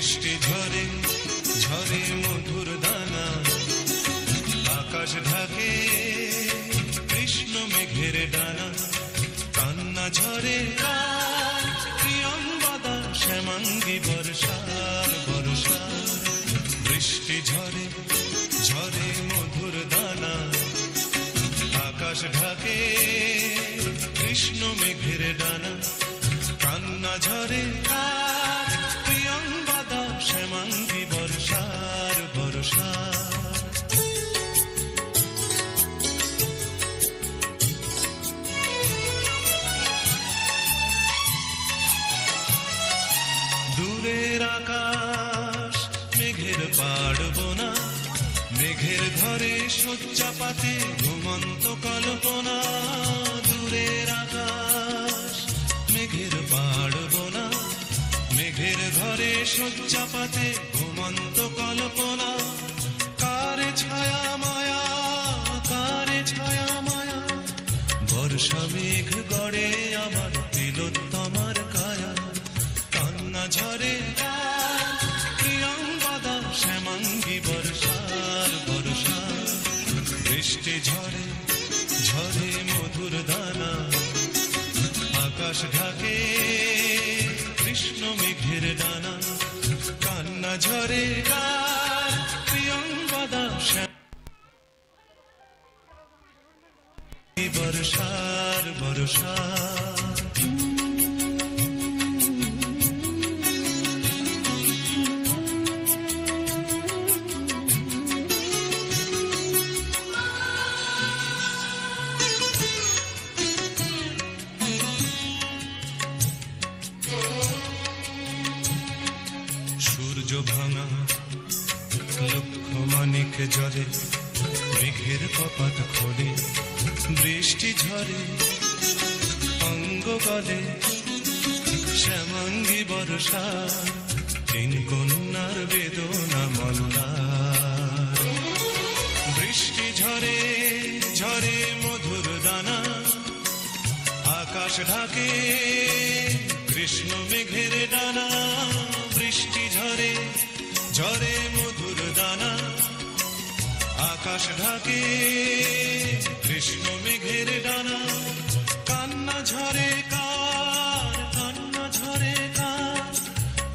বৃষ্টি ঝরে ঝরে মধুর দানা, আকাশ ঢাকে কৃষ্ণ মেঘের ডানা, কান্না ঝরে প্রিয়ঙ্গদা শ্যামাঙ্গী বর্ষার বর্ষা। বৃষ্টি ঝরে ঝরে মধুর দানা, আকাশ ঢাকে কৃষ্ণ মেঘের ডানা, কান্না ঝরে প্রিয়ঙ্গদা শ্যামাঙ্গী বর্ষার বর্ষা। দূরের আকাশ মেঘের পাড়ব না, মেঘের ঘরে শয্যা পাতে ঘুমন্ত কল্পনা। দূরের আকাশ মেঘের পাড়ব না, মেঘের ঘরে শয্যা পাতে ঘুমন্ত কল্পনা। কারে ছায়া মায়া, কারে ছায়া মায়া, বর্ষা মেঘ গড়ে আমার তিলোত্তমার কায়া। কান্না ঝরে প্রিয়ঙ্গদা শ্যামাঙ্গী বর্ষার বর্ষা। বৃষ্টি ঝরে ঝরে মধুর দানা, আকাশ ঢাকে কৃষ্ণ মেঘের ডানা, কান্না ঝরে প্রিয়ঙ্গদা শ্যামাঙ্গী বর্ষার বর্ষা। সূর্য ভাঙা লক্ষ মানিক জলে, মেঘের কপাট খোলে বৃষ্টি ঝরে অঙ্গ গলে শ্যামাঙ্গী বর্ষা। তিন কন্যার বেদনা মল্লার। বৃষ্টি ঝরে ঝরে মধুর দানা, আকাশ ঢাকে কৃষ্ণ মেঘের ডানা। বৃষ্টি ঝরে ঝরে মধুর দানা, আকাশ ঢাকে কৃষ্ণ মেঘের ডানা। কান্না ঝরে কার, কান্না ঝরে কার,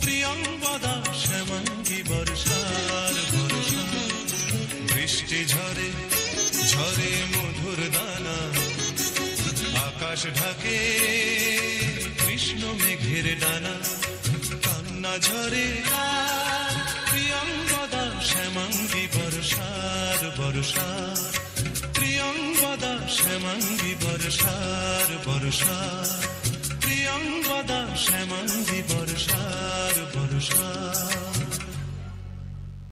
প্রিয়ঙ্গদা শ্যামাঙ্গী বর্ষার বর্ষা। বৃষ্টি ঝরে ঝরে মধুর দানা, আকাশ ঢাকে কৃষ্ণ মেঘের ডানা। কান্না ঝরে প্রিয়ঙ্গদা শ্যামাঙ্গী বর্ষার বর্ষা। প্রিয়ঙ্গদা শ্যামাঙ্গী বর্ষার বর্ষা। প্রিয়ঙ্গদা শ্যামাঙ্গী বর্ষার বর্ষা।